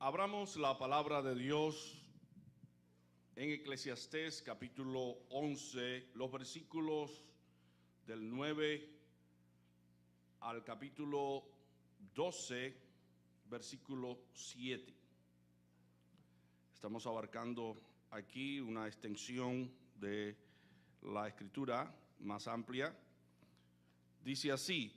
Abramos la palabra de Dios en Eclesiastés capítulo 11, los versículos del 9 al capítulo 12, versículo 7. Estamos abarcando aquí una extensión de la escritura más amplia. Dice así: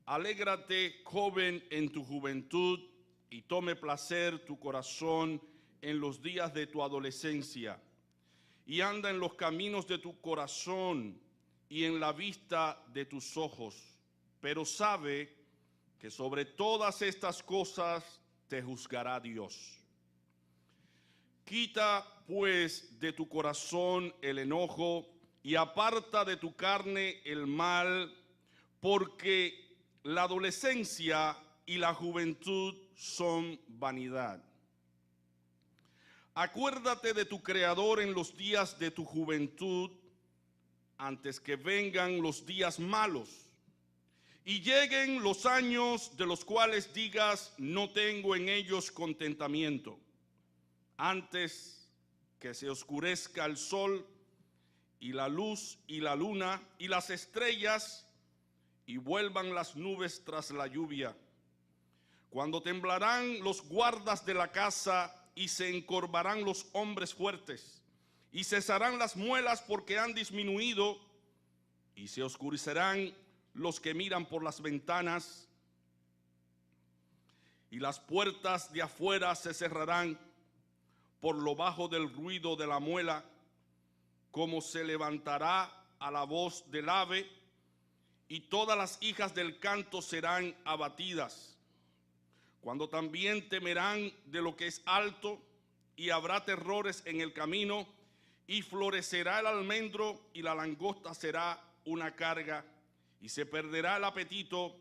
alégrate, joven, en tu juventud, y tome placer tu corazón en los días de tu adolescencia, y anda en los caminos de tu corazón y en la vista de tus ojos. Pero sabe que sobre todas estas cosas te juzgará Dios. Quita pues de tu corazón el enojo y aparta de tu carne el mal, porque la adolescencia y la juventud son vanidad. Acuérdate de tu Creador en los días de tu juventud, antes que vengan los días malos y lleguen los años de los cuales digas: no tengo en ellos contentamiento. Antes que se oscurezca el sol y la luz y la luna y las estrellas, y vuelvan las nubes tras la lluvia, cuando temblarán los guardas de la casa y se encorvarán los hombres fuertes, y cesarán las muelas porque han disminuido, y se oscurecerán los que miran por las ventanas, y las puertas de afuera se cerrarán por lo bajo del ruido de la muela, como se levantará a la voz del ave, y todas las hijas del canto serán abatidas. Cuando también temerán de lo que es alto, y habrá terrores en el camino, y florecerá el almendro, y la langosta será una carga, y se perderá el apetito,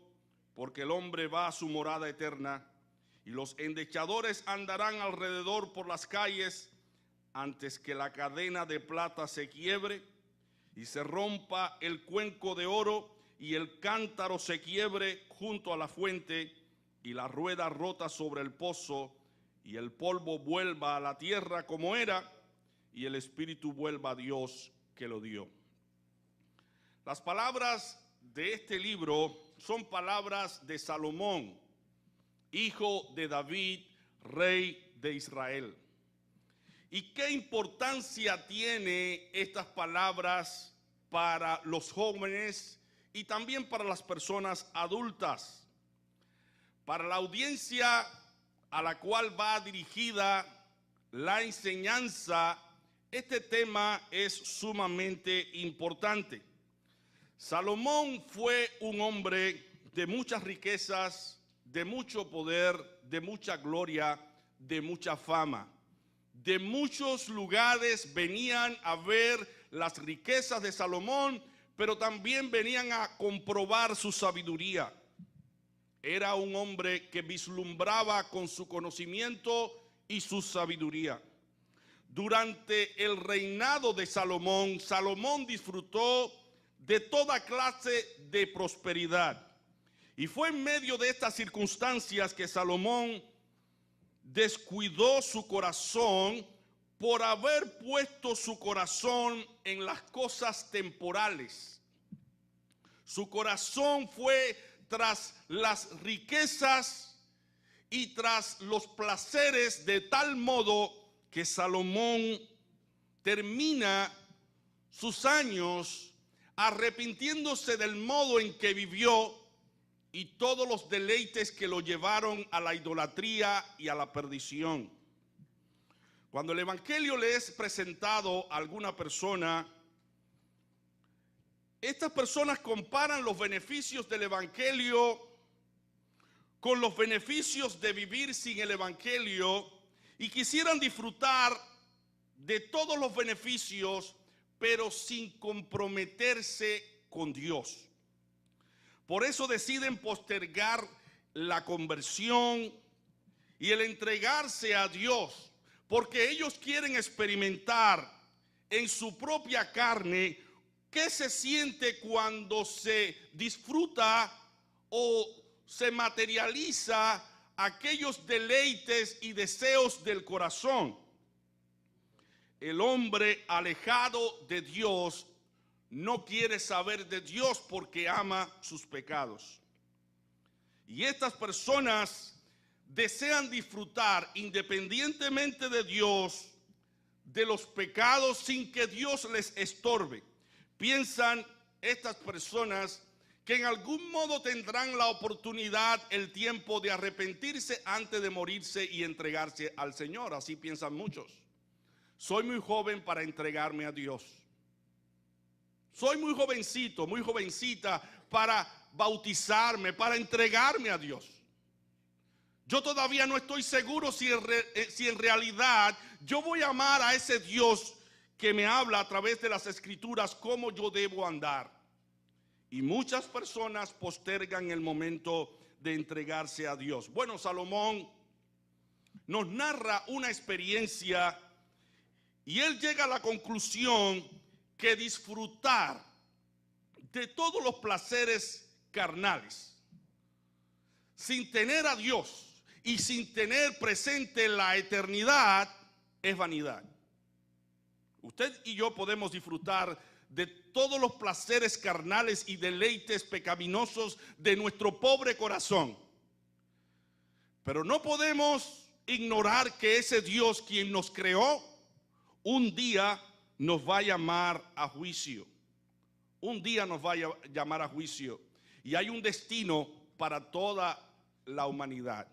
porque el hombre va a su morada eterna, y los endechadores andarán alrededor por las calles, antes que la cadena de plata se quiebre, y se rompa el cuenco de oro, y el cántaro se quiebre junto a la fuente, y la rueda rota sobre el pozo, y el polvo vuelva a la tierra como era, y el espíritu vuelva a Dios que lo dio. Las palabras de este libro son palabras de Salomón, hijo de David, rey de Israel. ¿Y qué importancia tiene estas palabras para los jóvenes y también para las personas adultas? Para la audiencia a la cual va dirigida la enseñanza, este tema es sumamente importante. Salomón fue un hombre de muchas riquezas, de mucho poder, de mucha gloria, de mucha fama. De muchos lugares venían a ver las riquezas de Salomón, pero también venían a comprobar su sabiduría. Era un hombre que vislumbraba con su conocimiento y su sabiduría. Durante el reinado de Salomón, Salomón disfrutó de toda clase de prosperidad. Y fue en medio de estas circunstancias que Salomón descuidó su corazón por haber puesto su corazón en las cosas temporales. Su corazón fue tras las riquezas y tras los placeres, de tal modo que Salomón termina sus años arrepintiéndose del modo en que vivió y todos los deleites que lo llevaron a la idolatría y a la perdición. Cuando el evangelio le es presentado a alguna persona, estas personas comparan los beneficios del evangelio con los beneficios de vivir sin el evangelio y quisieran disfrutar de todos los beneficios, pero sin comprometerse con Dios. Por eso deciden postergar la conversión y el entregarse a Dios, porque ellos quieren experimentar en su propia carne qué se siente cuando se disfruta o se materializa aquellos deleites y deseos del corazón. El hombre alejado de Dios no quiere saber de Dios porque ama sus pecados. Y estas personas desean disfrutar independientemente de Dios de los pecados sin que Dios les estorbe. Piensan estas personas que en algún modo tendrán la oportunidad, el tiempo de arrepentirse antes de morirse y entregarse al Señor. Así piensan muchos. Soy muy joven para entregarme a Dios. Soy muy jovencito, muy jovencita para bautizarme, para entregarme a Dios. Yo todavía no estoy seguro si en realidad yo voy a amar a ese Dios que me habla a través de las Escrituras cómo yo debo andar. Y muchas personas postergan el momento de entregarse a Dios. Bueno, Salomón nos narra una experiencia y él llega a la conclusión que disfrutar de todos los placeres carnales sin tener a Dios y sin tener presente la eternidad es vanidad. Usted y yo podemos disfrutar de todos los placeres carnales y deleites pecaminosos de nuestro pobre corazón, pero no podemos ignorar que ese Dios quien nos creó un día nos va a llamar a juicio. Un día nos va a llamar a juicio y hay un destino para toda la humanidad.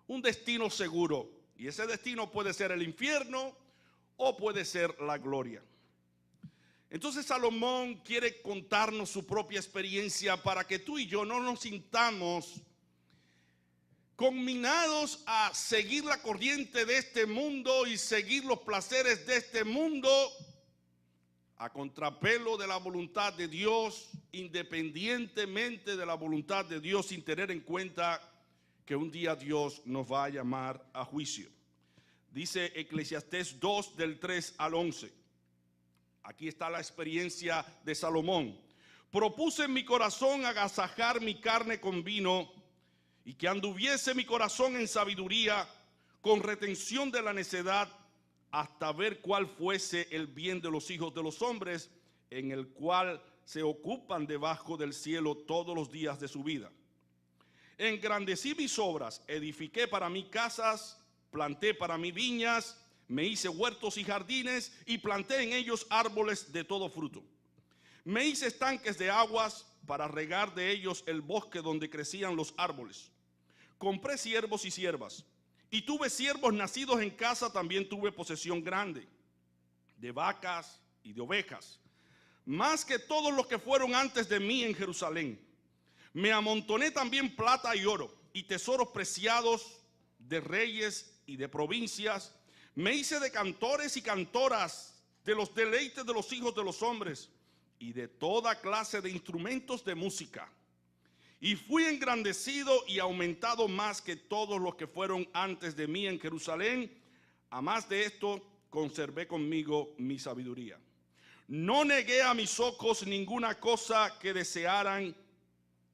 Un destino seguro, y ese destino puede ser el infierno o puede ser la gloria. Entonces Salomón quiere contarnos su propia experiencia para que tú y yo no nos sintamos conminados a seguir la corriente de este mundo y seguir los placeres de este mundo a contrapelo de la voluntad de Dios, independientemente de la voluntad de Dios, sin tener en cuenta que un día Dios nos va a llamar a juicio. Dice Eclesiastés 2 del 3 al 11. Aquí está la experiencia de Salomón. Propuse en mi corazón agasajar mi carne con vino y que anduviese mi corazón en sabiduría con retención de la necedad hasta ver cuál fuese el bien de los hijos de los hombres en el cual se ocupan debajo del cielo todos los días de su vida. Engrandecí mis obras, edifiqué para mí casas, planté para mí viñas, me hice huertos y jardines y planté en ellos árboles de todo fruto. Me hice estanques de aguas para regar de ellos el bosque donde crecían los árboles. Compré siervos y siervas y tuve siervos nacidos en casa, también tuve posesión grande de vacas y de ovejas, más que todos los que fueron antes de mí en Jerusalén. Me amontoné también plata y oro y tesoros preciados de reyes y de provincias. Me hice de cantores y cantoras, de los deleites de los hijos de los hombres y de toda clase de instrumentos de música. Y fui engrandecido y aumentado más que todos los que fueron antes de mí en Jerusalén. A más de esto, conservé conmigo mi sabiduría. No negué a mis ojos ninguna cosa que desearan,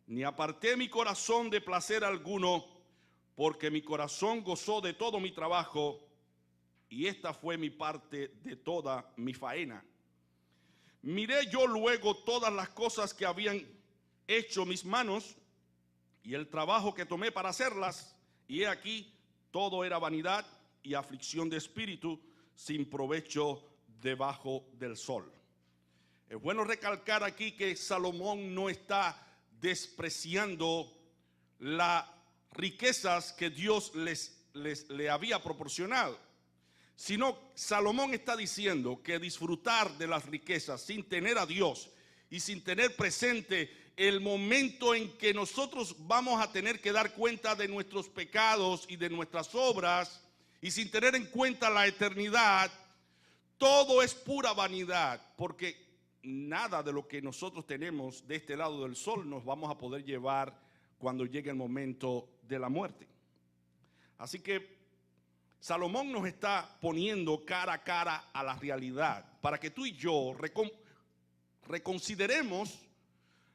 ni aparté mi corazón de placer alguno, porque mi corazón gozó de todo mi trabajo, y esta fue mi parte de toda mi faena. Miré yo luego todas las cosas que habían hecho mis manos, y el trabajo que tomé para hacerlas, y he aquí, todo era vanidad y aflicción de espíritu, sin provecho debajo del sol. Es bueno recalcar aquí que Salomón no está despreciando las riquezas que Dios le había proporcionado, sino Salomón está diciendo que disfrutar de las riquezas sin tener a Dios y sin tener presente el momento en que nosotros vamos a tener que dar cuenta de nuestros pecados y de nuestras obras, y sin tener en cuenta la eternidad, todo es pura vanidad, porque nada de lo que nosotros tenemos de este lado del sol nos vamos a poder llevar cuando llegue el momento de la muerte. Así que Salomón nos está poniendo cara a cara a la realidad para que tú y yo reconsideremos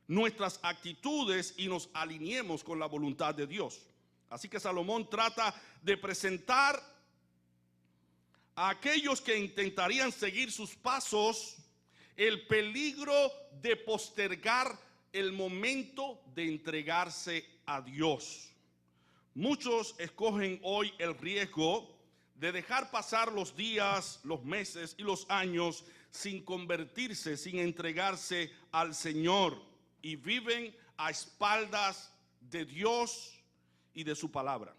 nuestras actitudes y nos alineemos con la voluntad de Dios. Así que Salomón trata de presentar a aquellos que intentarían seguir sus pasos el peligro de postergar el momento de entregarse a Dios. Muchos escogen hoy el riesgo de dejar pasar los días, los meses y los años sin convertirse, sin entregarse al Señor, y viven a espaldas de Dios y de su palabra.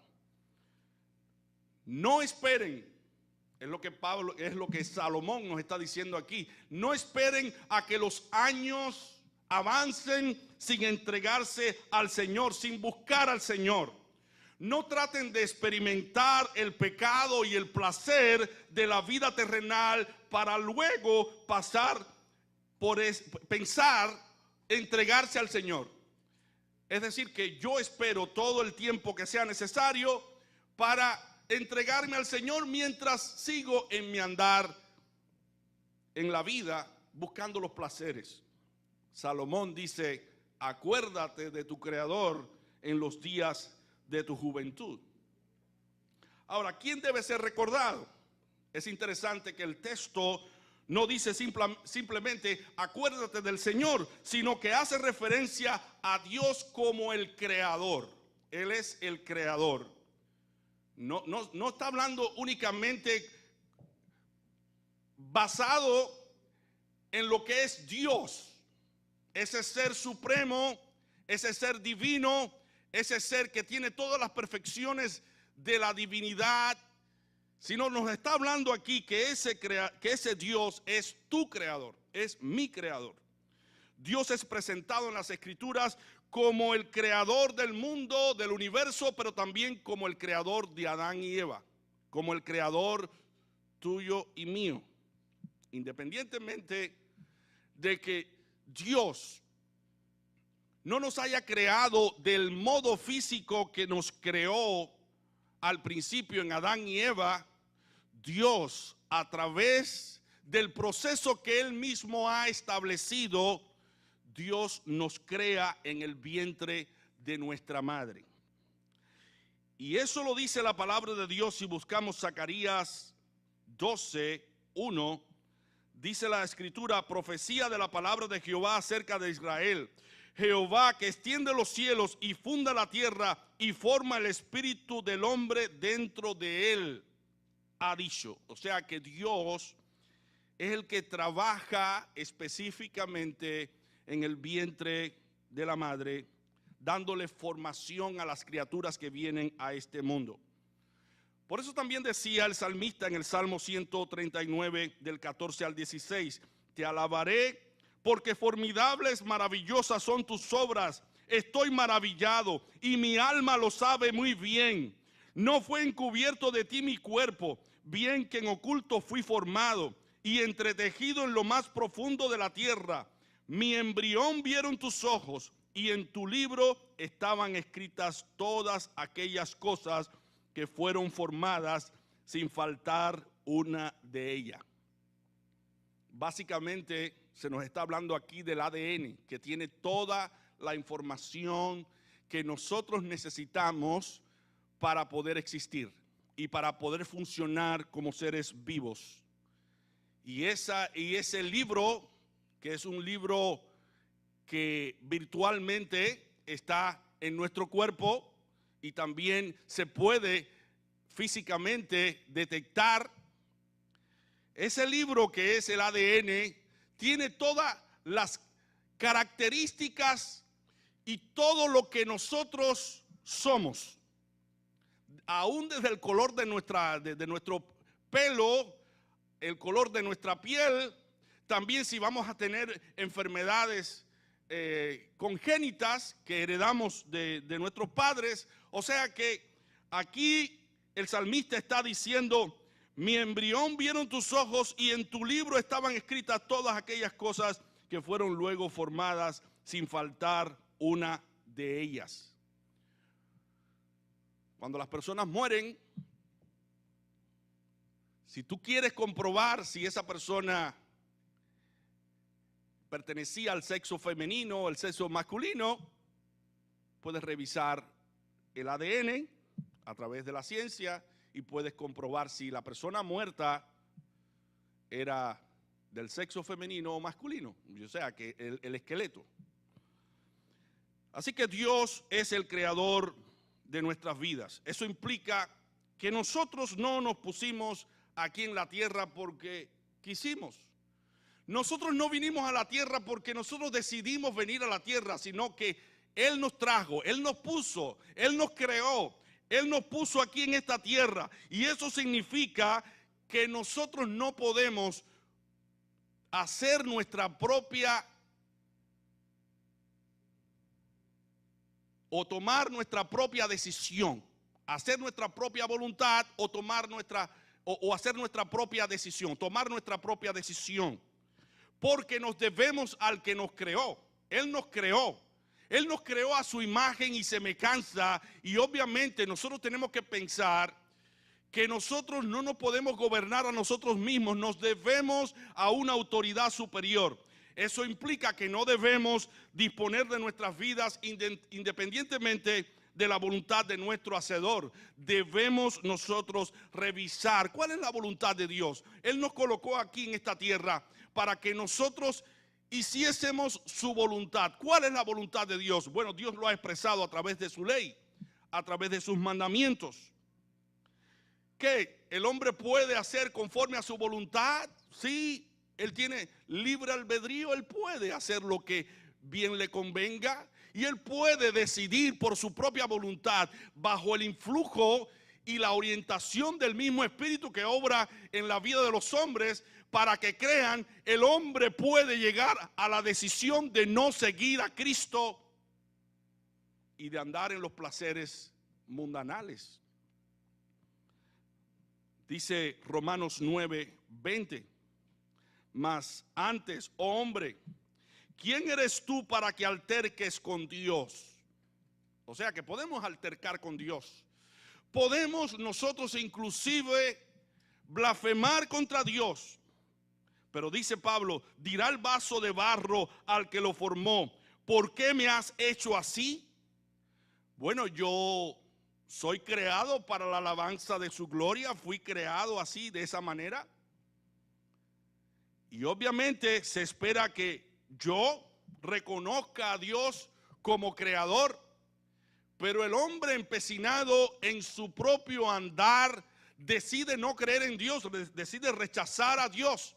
No esperen, es lo que Salomón nos está diciendo aquí. No esperen a que los años avancen sin entregarse al Señor, sin buscar al Señor. No traten de experimentar el pecado y el placer de la vida terrenal para luego pensar entregarse al Señor. Es decir, que yo espero todo el tiempo que sea necesario para entregarme al Señor mientras sigo en mi andar en la vida buscando los placeres. Salomón dice: acuérdate de tu Creador en los días de tu juventud. Ahora, ¿quién debe ser recordado? Es interesante que el texto no dice simplemente acuérdate del Señor, sino que hace referencia a Dios como el Creador. Él es el Creador. No está hablando únicamente basado en lo que es Dios, ese ser supremo, ese ser divino, ese ser que tiene todas las perfecciones de la divinidad, sino nos está hablando aquí que ese Dios es tu creador, es mi creador. Dios es presentado en las Escrituras como el creador del mundo, del universo, pero también como el creador de Adán y Eva, como el creador tuyo y mío. Independientemente de que Dios no nos haya creado del modo físico que nos creó al principio en Adán y Eva, Dios, a través del proceso que Él mismo ha establecido, Dios nos crea en el vientre de nuestra madre. Y eso lo dice la palabra de Dios. Si buscamos Zacarías 12:1, dice la Escritura: profecía de la palabra de Jehová acerca de Israel. Jehová, que extiende los cielos y funda la tierra y forma el espíritu del hombre dentro de él, ha dicho. O sea que Dios es el que trabaja específicamente en el vientre de la madre, dándole formación a las criaturas que vienen a este mundo. Por eso también decía el salmista en el Salmo 139, del 14 al 16: te alabaré porque formidables, maravillosas son tus obras. Estoy maravillado y mi alma lo sabe muy bien. No fue encubierto de ti mi cuerpo, bien que en oculto fui formado y entretejido en lo más profundo de la tierra. Mi embrión vieron tus ojos, y en tu libro estaban escritas todas aquellas cosas que fueron formadas, sin faltar una de ellas. Básicamente se nos está hablando aquí del ADN, que tiene toda la información que nosotros necesitamos para poder existir y para poder funcionar como seres vivos. Y ese libro, que es un libro que virtualmente está en nuestro cuerpo y también se puede físicamente detectar, ese libro que es el ADN tiene todas las características y todo lo que nosotros somos, aún desde el color de nuestro pelo, el color de nuestra piel, también si vamos a tener enfermedades congénitas que heredamos de nuestros padres. O sea que aquí el salmista está diciendo: mi embrión vieron tus ojos y en tu libro estaban escritas todas aquellas cosas que fueron luego formadas, sin faltar una de ellas. Cuando las personas mueren, si tú quieres comprobar si esa persona pertenecía al sexo femenino o al sexo masculino, puedes revisar el ADN a través de la ciencia y puedes comprobar si la persona muerta era del sexo femenino o masculino, o sea, que el esqueleto. Así que Dios es el creador de nuestras vidas. Eso implica que nosotros no nos pusimos aquí en la tierra porque quisimos. Nosotros no vinimos a la tierra porque nosotros decidimos venir a la tierra, sino que Él nos trajo, Él nos puso, Él nos creó, Él nos puso aquí en esta tierra. Y eso significa que nosotros no podemos hacer nuestra propia o tomar nuestra propia decisión, hacer nuestra propia voluntad o tomar o hacer nuestra propia decisión, tomar nuestra propia decisión, porque nos debemos al que nos creó. Él nos creó a su imagen y semejanza, y obviamente nosotros tenemos que pensar que nosotros no nos podemos gobernar a nosotros mismos, nos debemos a una autoridad superior. Eso implica que no debemos disponer de nuestras vidas independientemente de la voluntad de nuestro Hacedor. Debemos nosotros revisar cuál es la voluntad de Dios. Él nos colocó aquí en esta tierra para que nosotros hiciésemos su voluntad. ¿Cuál es la voluntad de Dios? Bueno, Dios lo ha expresado a través de su ley, a través de sus mandamientos. ¿Qué? ¿El hombre puede hacer conforme a su voluntad? Sí. Él tiene libre albedrío, él puede hacer lo que bien le convenga y él puede decidir por su propia voluntad bajo el influjo y la orientación del mismo Espíritu que obra en la vida de los hombres para que crean. El hombre puede llegar a la decisión de no seguir a Cristo y de andar en los placeres mundanales. Dice Romanos 9:20. Mas antes, oh hombre, ¿quién eres tú para que alterques con Dios? O sea que podemos altercar con Dios. Podemos nosotros inclusive blasfemar contra Dios. Pero dice Pablo, dirá el vaso de barro al que lo formó, ¿por qué me has hecho así? Bueno, yo soy creado para la alabanza de su gloria, fui creado así, de esa manera. Y obviamente se espera que yo reconozca a Dios como creador, pero el hombre empecinado en su propio andar decide no creer en Dios, decide rechazar a Dios,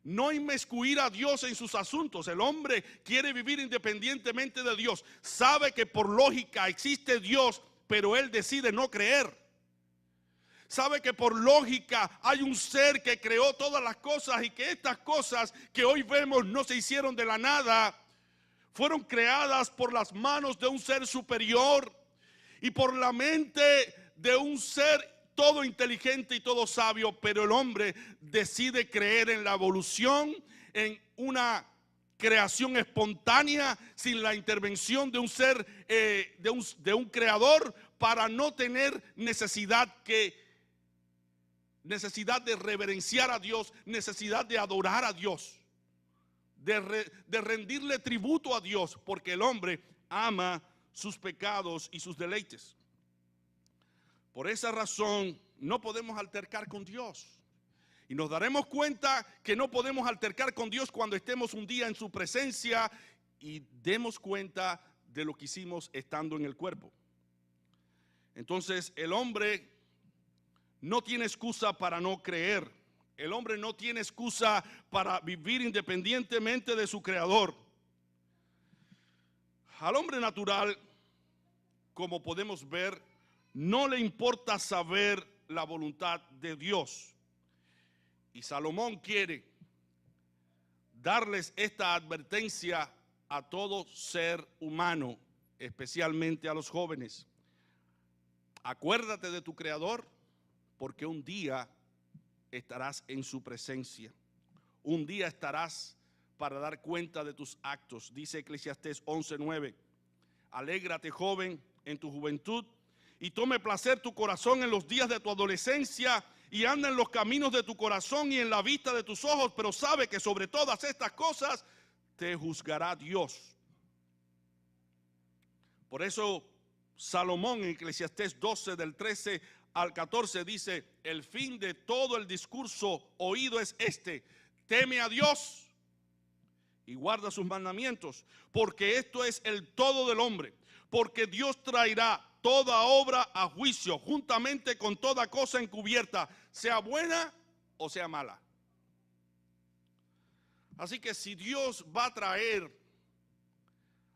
no inmiscuir a Dios en sus asuntos. El hombre quiere vivir independientemente de Dios, sabe que por lógica existe Dios, pero él decide no creer. Sabe que por lógica hay un ser que creó todas las cosas y que estas cosas que hoy vemos no se hicieron de la nada. Fueron creadas por las manos de un ser superior y por la mente de un ser todo inteligente y todo sabio. Pero el hombre decide creer en la evolución, en una creación espontánea sin la intervención de un ser, de un creador, para no tener necesidad de reverenciar a Dios, necesidad de adorar a Dios, de rendirle tributo a Dios, porque el hombre ama sus pecados y sus deleites. Por esa razón no podemos altercar con Dios. Y nos daremos cuenta que no podemos altercar con Dios cuando estemos un día en su presencia y demos cuenta de lo que hicimos estando en el cuerpo. Entonces el hombre no tiene excusa para no creer. El hombre no tiene excusa para vivir independientemente de su creador. Al hombre natural, como podemos ver, no le importa saber la voluntad de Dios. Y Salomón quiere darles esta advertencia a todo ser humano, especialmente a los jóvenes. Acuérdate de tu creador, porque un día estarás en su presencia. Un día estarás para dar cuenta de tus actos. Dice Eclesiastés 11:9. Alégrate, joven, en tu juventud, y tome placer tu corazón en los días de tu adolescencia, y anda en los caminos de tu corazón y en la vista de tus ojos, pero sabe que sobre todas estas cosas te juzgará Dios. Por eso Salomón en Eclesiastés 12 del 13 al 14 dice: el fin de todo el discurso oído es este: teme a Dios y guarda sus mandamientos, porque esto es el todo del hombre. Porque Dios traerá toda obra a juicio, juntamente con toda cosa encubierta, sea buena o sea mala. Así que si Dios va a traer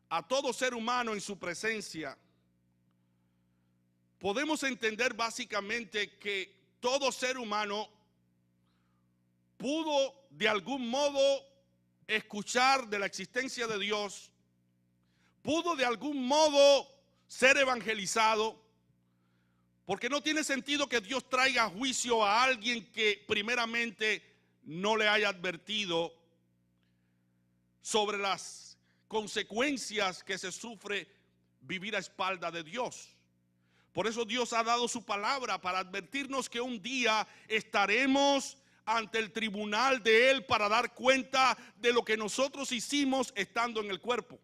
a todo ser humano en su presencia, podemos entender básicamente que todo ser humano pudo de algún modo escuchar de la existencia de Dios, pudo de algún modo ser evangelizado, porque no tiene sentido que Dios traiga juicio a alguien que primeramente no le haya advertido sobre las consecuencias que se sufre vivir a espalda de Dios. Por eso Dios ha dado su palabra para advertirnos que un día estaremos ante el tribunal de Él para dar cuenta de lo que nosotros hicimos estando en el cuerpo.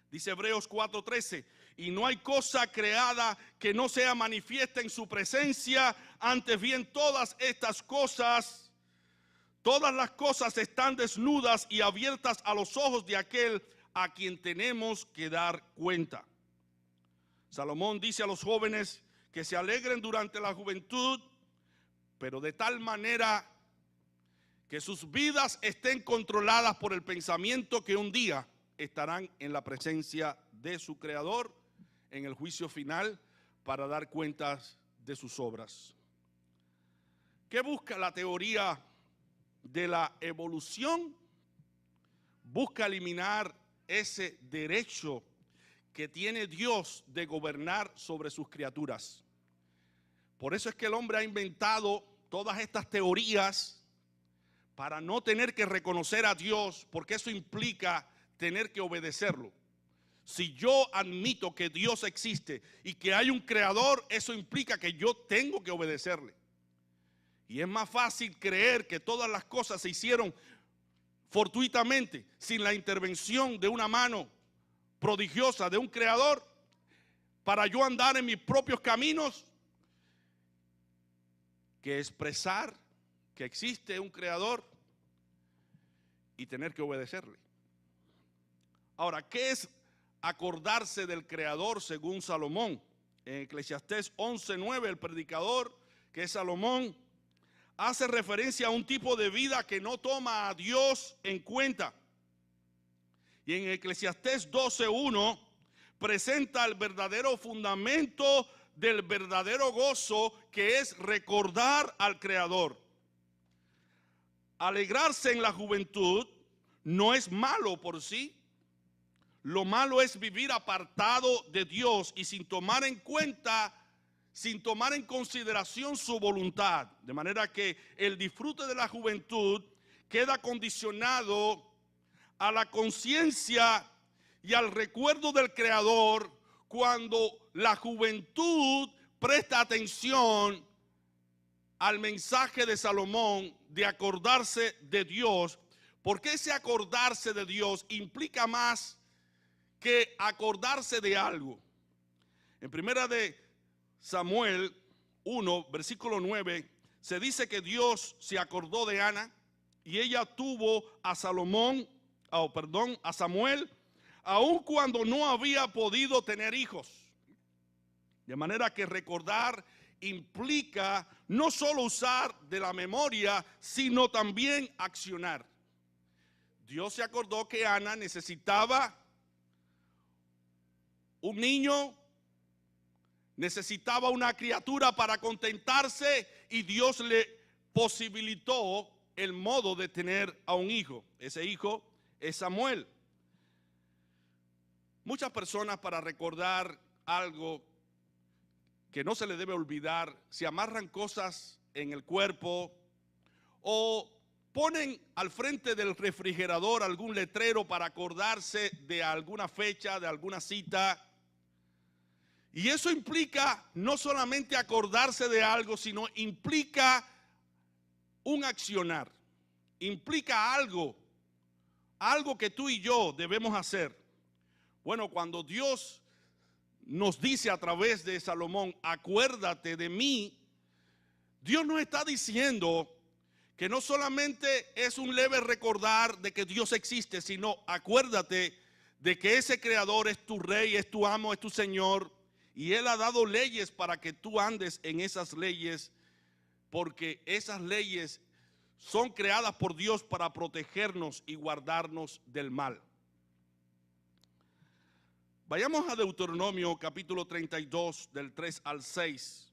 Dice Hebreos 4:13: y no hay cosa creada que no sea manifiesta en su presencia, antes bien todas estas cosas, todas las cosas están desnudas y abiertas a los ojos de aquel a quien tenemos que dar cuenta. Salomón dice a los jóvenes que se alegren durante la juventud, pero de tal manera que sus vidas estén controladas por el pensamiento que un día estarán en la presencia de su Creador en el juicio final para dar cuentas de sus obras. ¿Qué busca la teoría de la evolución? Busca eliminar ese derecho que tiene Dios de gobernar sobre sus criaturas. Por eso es que el hombre ha inventado todas estas teorías para no tener que reconocer a Dios, porque eso implica tener que obedecerlo. Si yo admito que Dios existe y que hay un creador, eso implica que yo tengo que obedecerle. Y es más fácil creer que todas las cosas se hicieron fortuitamente, sin la intervención de una mano prodigiosa de un creador, para yo andar en mis propios caminos, que expresar que existe un creador y tener que obedecerle. Ahora, ¿qué es acordarse del creador según Salomón? En Eclesiastés 11:9, el predicador, que es Salomón, hace referencia a un tipo de vida que no toma a Dios en cuenta. Y en Eclesiastés 12:1 presenta el verdadero fundamento del verdadero gozo, que es recordar al Creador. Alegrarse en la juventud no es malo por sí. Lo malo es vivir apartado de Dios y sin tomar en cuenta, sin tomar en consideración su voluntad. De manera que el disfrute de la juventud queda condicionado a la conciencia y al recuerdo del Creador cuando la juventud presta atención al mensaje de Salomón de acordarse de Dios, porque ese acordarse de Dios implica más que acordarse de algo. En primera de Samuel 1, versículo 9, se dice que Dios se acordó de Ana y ella tuvo a Samuel, aun cuando no había podido tener hijos. De manera que recordar implica no solo usar de la memoria, sino también accionar. Dios se acordó que Ana necesitaba un niño, necesitaba una criatura para contentarse, y Dios le posibilitó el modo de tener a un hijo. Ese hijo es Samuel. Muchas personas, para recordar algo que no se le debe olvidar, se amarran cosas en el cuerpo o ponen al frente del refrigerador algún letrero para acordarse de alguna fecha, de alguna cita. Y eso implica no solamente acordarse de algo, sino implica un accionar, implica algo que tú y yo debemos hacer. Bueno, cuando Dios nos dice a través de Salomón, acuérdate de mí, Dios nos está diciendo que no solamente es un leve recordar de que Dios existe, sino acuérdate de que ese creador es tu rey, es tu amo, es tu Señor, y Él ha dado leyes para que tú andes en esas leyes, porque esas leyes son creadas por Dios para protegernos y guardarnos del mal. Vayamos a Deuteronomio capítulo 32, del 3 al 6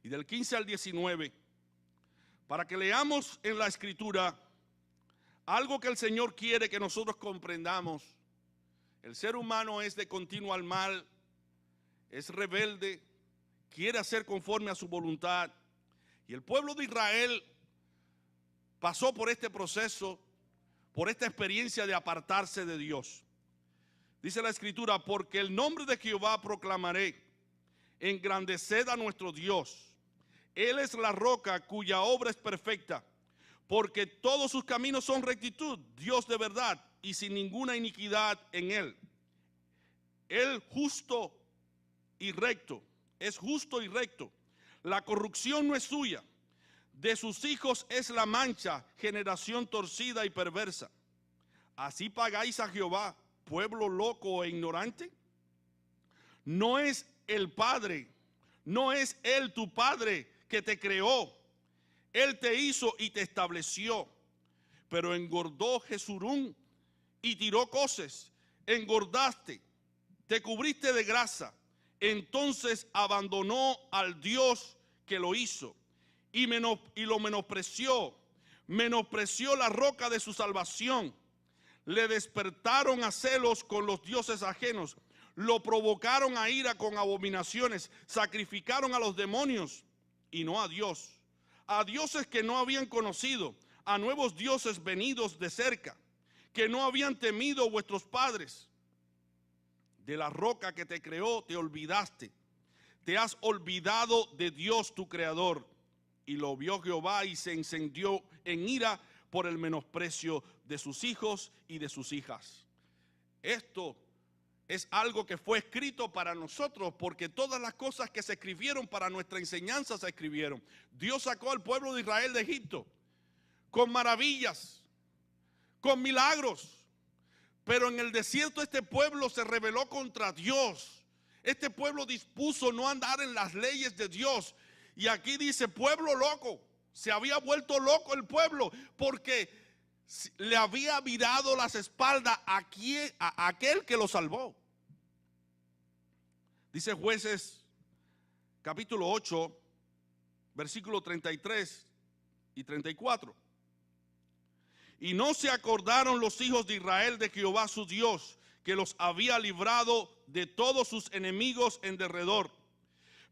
y del 15 al 19, para que leamos en la Escritura algo que el Señor quiere que nosotros comprendamos. El ser humano es de continuo al mal, es rebelde, quiere hacer conforme a su voluntad. Y el pueblo de Israel pasó por este proceso, por esta experiencia de apartarse de Dios. Dice la Escritura, porque el nombre de Jehová proclamaré, engrandeced a nuestro Dios. Él es la roca cuya obra es perfecta, porque todos sus caminos son rectitud, Dios de verdad y sin ninguna iniquidad en él. Él justo y recto, es justo y recto. La corrupción no es suya, de sus hijos es la mancha, generación torcida y perversa. ¿Así pagáis a Jehová, pueblo loco e ignorante? No es el Padre, no es Él tu Padre que te creó. Él te hizo y te estableció. Pero engordó Jesurún y tiró coces. Engordaste, te cubriste de grasa. Entonces abandonó al Dios que lo hizo y lo menospreció. Menospreció la roca de su salvación. Le despertaron a celos con los dioses ajenos. Lo provocaron a ira con abominaciones. Sacrificaron a los demonios y no a Dios. A dioses que no habían conocido, a nuevos dioses venidos de cerca, que no habían temido vuestros padres. De la roca que te creó te olvidaste, te has olvidado de Dios tu creador. Y lo vio Jehová y se encendió en ira por el menosprecio de sus hijos y de sus hijas. Esto es algo que fue escrito para nosotros, porque todas las cosas que se escribieron para nuestra enseñanza se escribieron. Dios sacó al pueblo de Israel de Egipto con maravillas, con milagros, pero en el desierto este pueblo se rebeló contra Dios. Este pueblo dispuso no andar en las leyes de Dios. Y aquí dice pueblo loco. Se había vuelto loco el pueblo porque le había virado las espaldas a aquel que lo salvó. Dice Jueces capítulo 8, versículo 33 y 34. Y no se acordaron los hijos de Israel de Jehová su Dios, que los había librado de todos sus enemigos en derredor.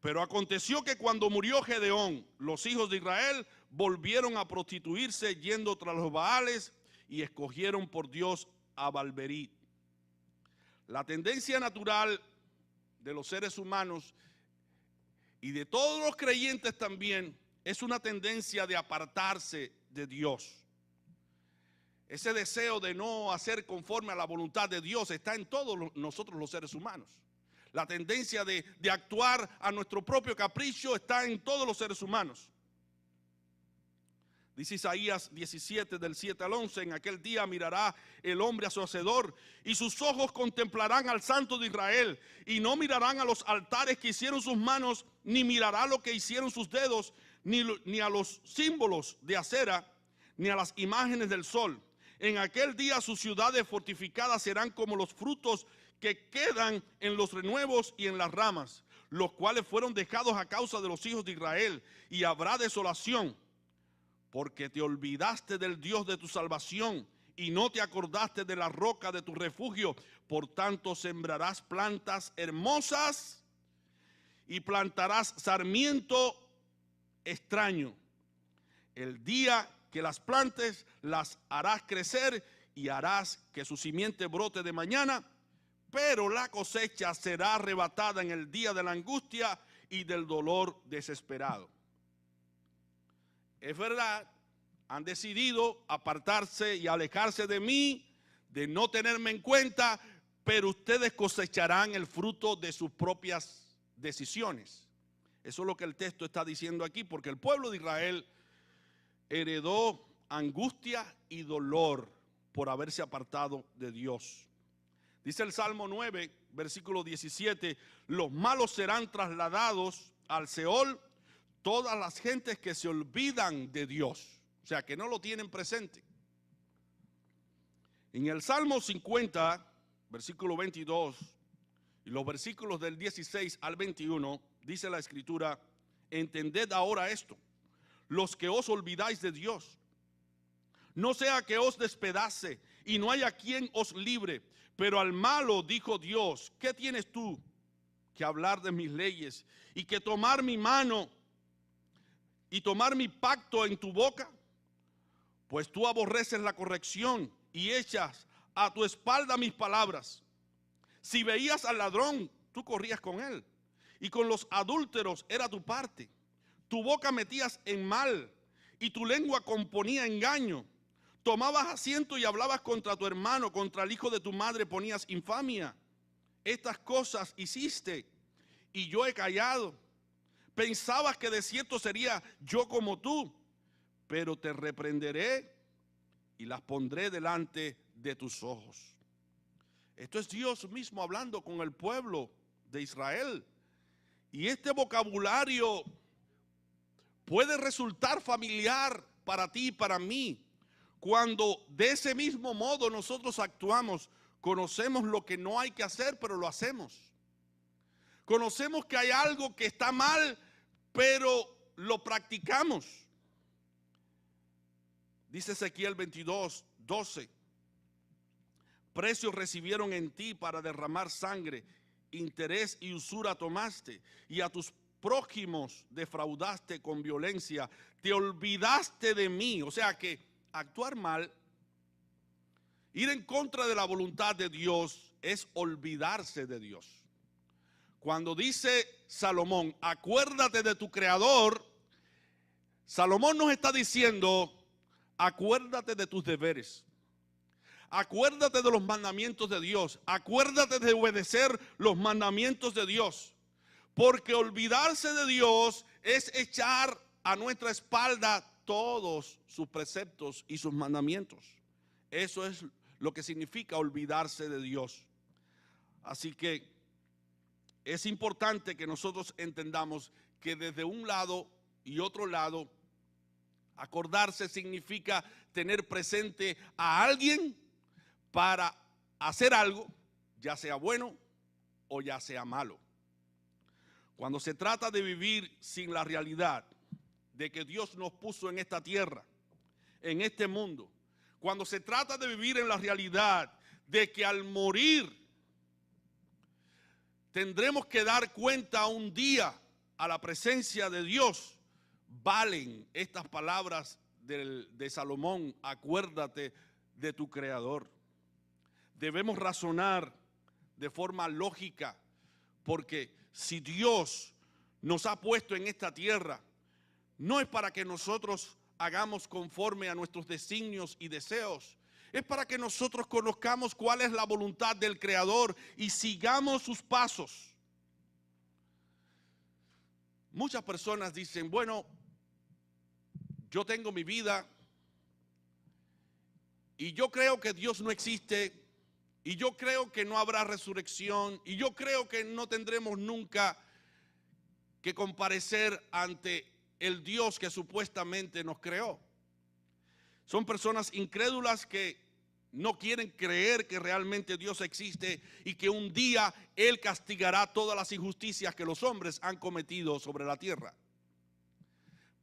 Pero aconteció que cuando murió Gedeón, los hijos de Israel volvieron a prostituirse yendo tras los Baales y escogieron por Dios a Balberit. La tendencia natural de los seres humanos y de todos los creyentes también es una tendencia de apartarse de Dios. Ese deseo de no hacer conforme a la voluntad de Dios está en todos nosotros los seres humanos. La tendencia de actuar a nuestro propio capricho está en todos los seres humanos. Dice Isaías 17, del 7 al 11, en aquel día mirará el hombre a su hacedor y sus ojos contemplarán al Santo de Israel y no mirarán a los altares que hicieron sus manos, ni mirará lo que hicieron sus dedos, ni a los símbolos de acera, ni a las imágenes del sol. En aquel día sus ciudades fortificadas serán como los frutos que quedan en los renuevos y en las ramas, los cuales fueron dejados a causa de los hijos de Israel, y habrá desolación, porque te olvidaste del Dios de tu salvación y no te acordaste de la roca de tu refugio. Por tanto sembrarás plantas hermosas y plantarás sarmiento extraño. El día que las plantes las harás crecer y harás que su simiente brote de mañana, pero la cosecha será arrebatada en el día de la angustia y del dolor desesperado. Es verdad, han decidido apartarse y alejarse de mí, de no tenerme en cuenta, pero ustedes cosecharán el fruto de sus propias decisiones. Eso es lo que el texto está diciendo aquí, porque el pueblo de Israel heredó angustia y dolor por haberse apartado de Dios. Dice el Salmo 9, versículo 17, los malos serán trasladados al Seol, todas las gentes que se olvidan de Dios, o sea, que no lo tienen presente. En el Salmo 50, versículo 22, y los versículos del 16 al 21, dice la Escritura, entended ahora esto, los que os olvidáis de Dios, no sea que os despedace y no haya quien os libre, pero al malo dijo Dios, ¿qué tienes tú que hablar de mis leyes y que tomar mi mano y tomar mi pacto en tu boca? Pues tú aborreces la corrección y echas a tu espalda mis palabras. Si veías al ladrón, tú corrías con él, y con los adúlteros era tu parte. Tu boca metías en mal, y tu lengua componía engaño. Tomabas asiento y hablabas contra tu hermano, contra el hijo de tu madre ponías infamia. Estas cosas hiciste, y yo he callado. Pensabas que de cierto sería yo como tú, pero te reprenderé y las pondré delante de tus ojos. Esto es Dios mismo hablando con el pueblo de Israel. Y este vocabulario puede resultar familiar para ti y para mí, cuando de ese mismo modo nosotros actuamos. Conocemos lo que no hay que hacer, pero lo hacemos. Conocemos que hay algo que está mal, pero lo practicamos. Dice Ezequiel 22, 12. Precios recibieron en ti para derramar sangre, interés y usura tomaste, y a tus prójimos defraudaste con violencia, te olvidaste de mí. O sea que actuar mal, ir en contra de la voluntad de Dios, es olvidarse de Dios. Cuando dice Salomón, acuérdate de tu Creador, Salomón nos está diciendo, acuérdate de tus deberes. Acuérdate de los mandamientos de Dios. Acuérdate de obedecer los mandamientos de Dios. Porque olvidarse de Dios es echar a nuestra espalda todos sus preceptos y sus mandamientos. Eso es lo que significa olvidarse de Dios. Así que es importante que nosotros entendamos que desde un lado y otro lado, acordarse significa tener presente a alguien para hacer algo, ya sea bueno o ya sea malo. Cuando se trata de vivir sin la realidad de que Dios nos puso en esta tierra, en este mundo, cuando se trata de vivir en la realidad de que al morir tendremos que dar cuenta un día a la presencia de Dios, valen estas palabras de Salomón, acuérdate de tu Creador. Debemos razonar de forma lógica, porque si Dios nos ha puesto en esta tierra, no es para que nosotros hagamos conforme a nuestros designios y deseos, es para que nosotros conozcamos cuál es la voluntad del Creador y sigamos sus pasos. Muchas personas dicen, bueno, yo tengo mi vida y yo creo que Dios no existe, y yo creo que no habrá resurrección, y yo creo que no tendremos nunca que comparecer ante el Dios que supuestamente nos creó. Son personas incrédulas que no quieren creer que realmente Dios existe y que un día Él castigará todas las injusticias que los hombres han cometido sobre la tierra.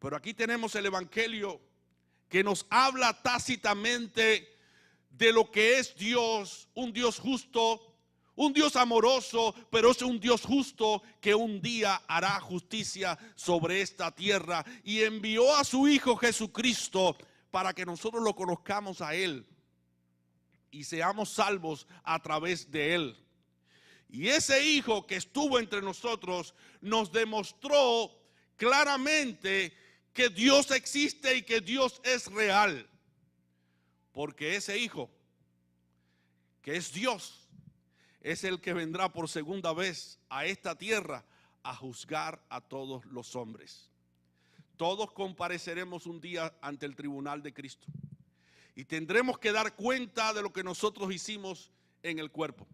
Pero aquí tenemos el Evangelio que nos habla tácitamente de lo que es Dios, un Dios justo, un Dios amoroso, pero es un Dios justo que un día hará justicia sobre esta tierra y envió a su Hijo Jesucristo para que nosotros lo conozcamos a Él y seamos salvos a través de Él. Y ese Hijo que estuvo entre nosotros nos demostró claramente que Dios existe y que Dios es real. Porque ese Hijo, que es Dios, es el que vendrá por segunda vez a esta tierra a juzgar a todos los hombres. Todos compareceremos un día ante el tribunal de Cristo y tendremos que dar cuenta de lo que nosotros hicimos en el cuerpo.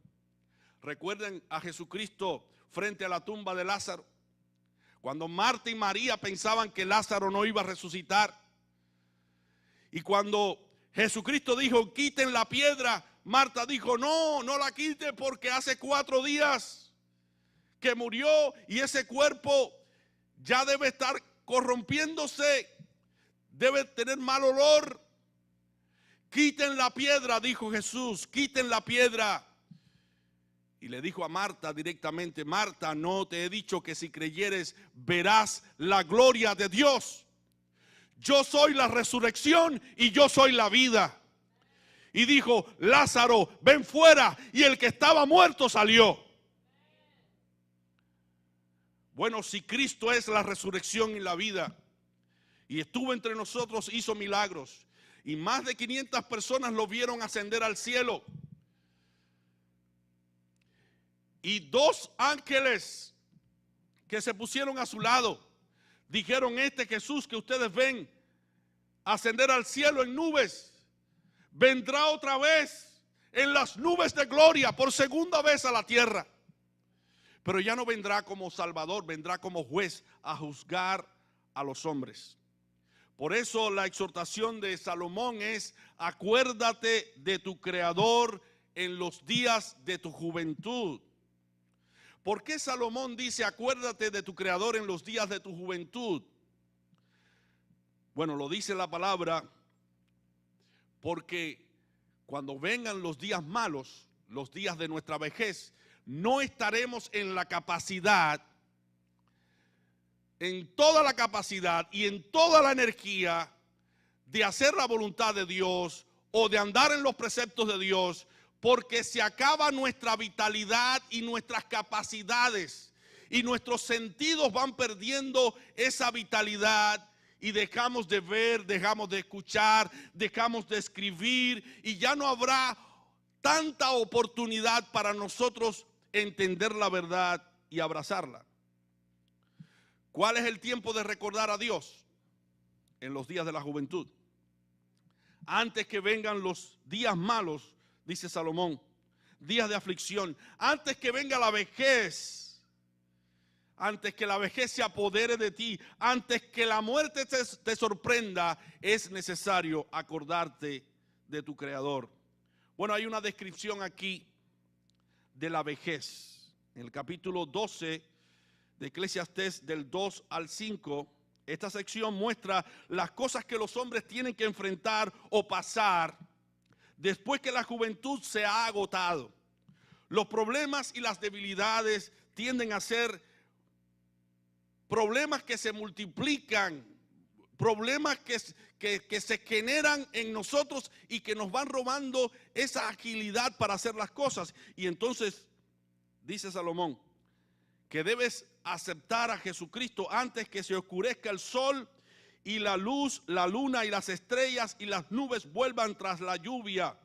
Recuerden a Jesucristo frente a la tumba de Lázaro, cuando Marta y María pensaban que Lázaro no iba a resucitar, y cuando Jesucristo dijo, quiten la piedra, Marta dijo, no, no la quite porque hace 4 días que murió y ese cuerpo ya debe estar corrompiéndose, debe tener mal olor. Quiten la piedra, dijo Jesús, quiten la piedra. Y le dijo a Marta directamente, Marta, no te he dicho que si creyeres verás la gloria de Dios. Yo soy la resurrección y yo soy la vida. Y dijo, Lázaro, ven fuera. Y el que estaba muerto salió. Bueno, si Cristo es la resurrección y la vida, y estuvo entre nosotros, hizo milagros, y más de 500 personas lo vieron ascender al cielo, y 2 ángeles que se pusieron a su lado dijeron, este Jesús que ustedes ven ascender al cielo en nubes, vendrá otra vez en las nubes de gloria por segunda vez a la tierra. Pero ya no vendrá como Salvador, vendrá como juez a juzgar a los hombres. Por eso la exhortación de Salomón es, acuérdate de tu Creador en los días de tu juventud. ¿Por qué Salomón dice, acuérdate de tu Creador en los días de tu juventud? Bueno, lo dice la palabra, porque cuando vengan los días malos, los días de nuestra vejez, no estaremos en la capacidad, en toda la capacidad y en toda la energía de hacer la voluntad de Dios o de andar en los preceptos de Dios, porque se acaba nuestra vitalidad y nuestras capacidades y nuestros sentidos van perdiendo esa vitalidad y dejamos de ver, dejamos de escuchar, dejamos de escribir y ya no habrá tanta oportunidad para nosotros entender la verdad y abrazarla. ¿Cuál es el tiempo de recordar a Dios? En los días de la juventud. Antes que vengan los días malos, dice Salomón, días de aflicción, antes que venga la vejez, antes que la vejez se apodere de ti, antes que la muerte te sorprenda, es necesario acordarte de tu Creador. Bueno, hay una descripción aquí de la vejez. En el capítulo 12 de Eclesiastés, del 2 al 5, esta sección muestra las cosas que los hombres tienen que enfrentar o pasar después que la juventud se ha agotado. Los problemas y las debilidades tienden a ser problemas que se multiplican, problemas que se generan en nosotros y que nos van robando esa agilidad para hacer las cosas. Y entonces, dice Salomón, que debes aceptar a Jesucristo antes que se oscurezca el sol y la luz, la luna y las estrellas y las nubes vuelvan tras la lluvia.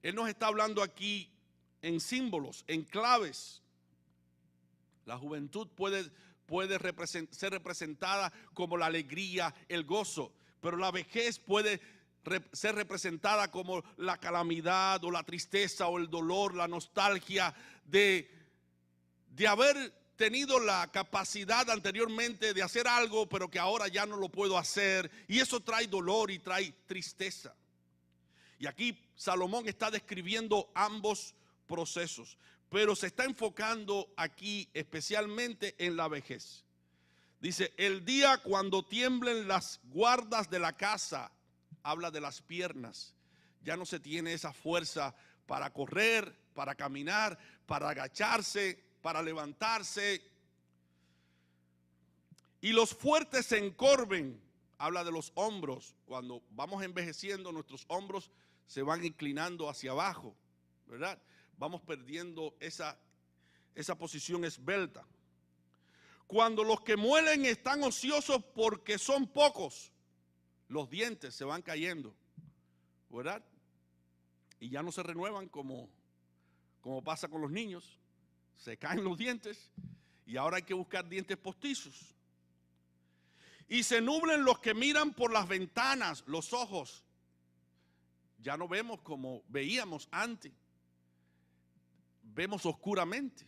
Él nos está hablando aquí en símbolos, en claves. La juventud puede ser representada como la alegría, el gozo, pero la vejez puede ser representada como la calamidad o la tristeza o el dolor, la nostalgia de haber tenido la capacidad anteriormente de hacer algo, pero que ahora ya no lo puedo hacer, y eso trae dolor y trae tristeza. Y aquí Salomón está describiendo ambos procesos, pero se está enfocando aquí especialmente en la vejez. Dice, el día cuando tiemblen las guardas de la casa, habla de las piernas, ya no se tiene esa fuerza para correr, para caminar, para agacharse, para levantarse. Y los fuertes se encorven, habla de los hombros. Cuando vamos envejeciendo, nuestros hombros se van inclinando hacia abajo, ¿verdad? Vamos perdiendo esa posición esbelta. Cuando los que muelen están ociosos porque son pocos, los dientes se van cayendo, ¿verdad? Y ya no se renuevan como como pasa con los niños, se caen los dientes y ahora hay que buscar dientes postizos. Y se nublen los que miran por las ventanas, los ojos. Ya no vemos como veíamos antes, vemos oscuramente.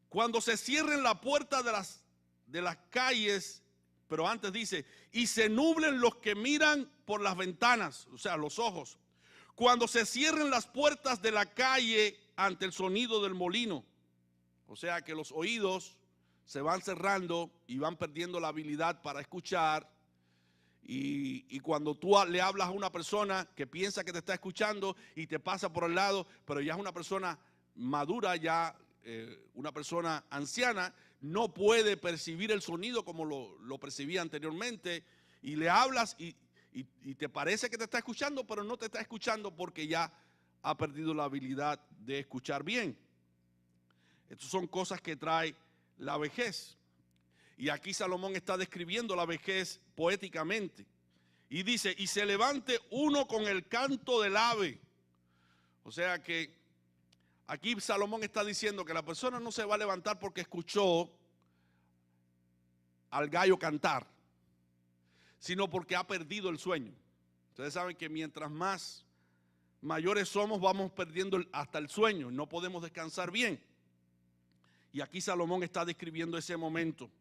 Cuando se cierren la puerta de las calles, pero antes dice, y se nublen los que miran por las ventanas, o sea, los ojos. Cuando se cierren las puertas de la calle ante el sonido del molino, o sea que los oídos se van cerrando y van perdiendo la habilidad para escuchar. Y cuando tú le hablas a una persona que piensa que te está escuchando y te pasa por el lado, pero ya es una persona madura, ya una persona anciana, no puede percibir el sonido como lo percibía anteriormente, y le hablas y te parece que te está escuchando, pero no te está escuchando porque ya ha perdido la habilidad de escuchar bien. Estas son cosas que trae la vejez. Y aquí Salomón está describiendo la vejez poéticamente. Y dice, y se levante uno con el canto del ave. O sea que aquí Salomón está diciendo que la persona no se va a levantar porque escuchó al gallo cantar, sino porque ha perdido el sueño. Ustedes saben que mientras más mayores somos, vamos perdiendo hasta el sueño. No podemos descansar bien. Y aquí Salomón está describiendo ese momento.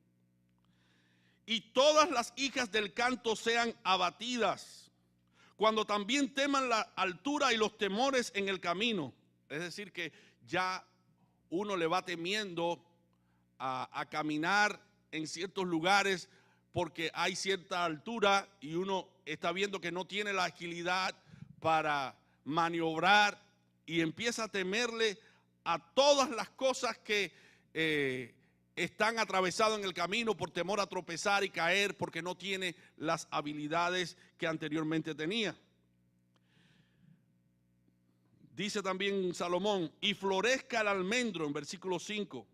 Y todas las hijas del canto sean abatidas, cuando también teman la altura y los temores en el camino. Es decir, que ya uno le va temiendo a caminar en ciertos lugares porque hay cierta altura y uno está viendo que no tiene la agilidad para maniobrar y empieza a temerle a todas las cosas que están atravesados en el camino por temor a tropezar y caer porque no tiene las habilidades que anteriormente tenía. Dice también Salomón, y florezca el almendro en versículo 5,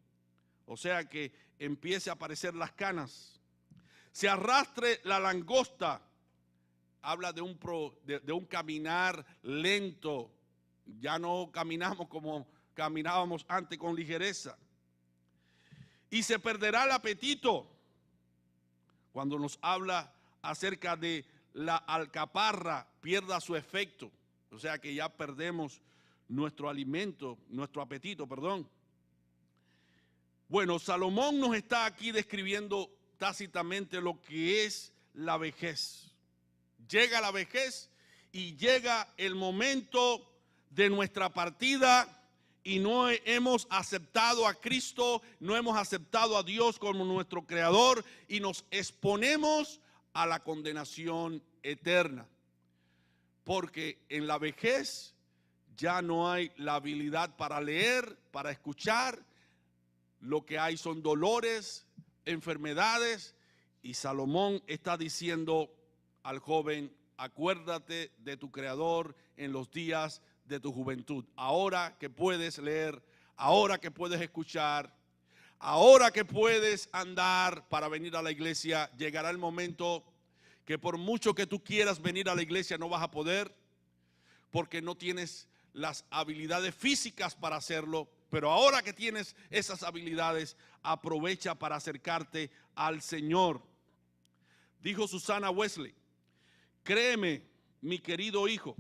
o sea que empiece a aparecer las canas. Se arrastre la langosta, habla de un caminar lento, ya no caminamos como caminábamos antes con ligereza. Y se perderá el apetito, cuando nos habla acerca de la alcaparra, pierda su efecto, o sea que ya perdemos nuestro alimento, nuestro apetito, perdón. Bueno, Salomón nos está aquí describiendo tácitamente lo que es la vejez. Llega la vejez y llega el momento de nuestra partida y no hemos aceptado a Cristo, no hemos aceptado a Dios como nuestro Creador y nos exponemos a la condenación eterna. Porque en la vejez ya no hay la habilidad para leer, para escuchar. Lo que hay son dolores, enfermedades, y Salomón está diciendo al joven, acuérdate de tu Creador en los días de tu juventud. Ahora que puedes leer, ahora que puedes escuchar, ahora que puedes andar para venir a la iglesia, llegará el momento que por mucho que tú quieras venir a la iglesia no vas a poder, porque no tienes las habilidades físicas para hacerlo. Pero ahora que tienes esas habilidades, aprovecha para acercarte al Señor. Dijo Susana Wesley, créeme, mi querido hijo,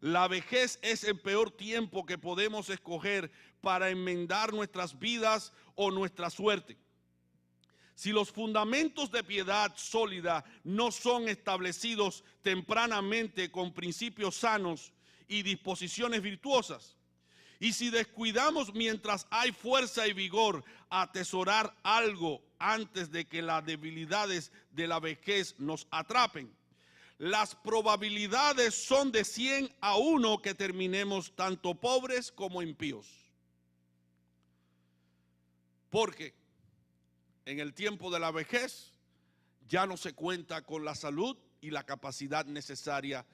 la vejez es el peor tiempo que podemos escoger para enmendar nuestras vidas o nuestra suerte. Si los fundamentos de piedad sólida no son establecidos tempranamente con principios sanos y disposiciones virtuosas, y si descuidamos mientras hay fuerza y vigor atesorar algo antes de que las debilidades de la vejez nos atrapen, las probabilidades son de 100 a 1 que terminemos tanto pobres como impíos. Porque en el tiempo de la vejez ya no se cuenta con la salud y la capacidad necesaria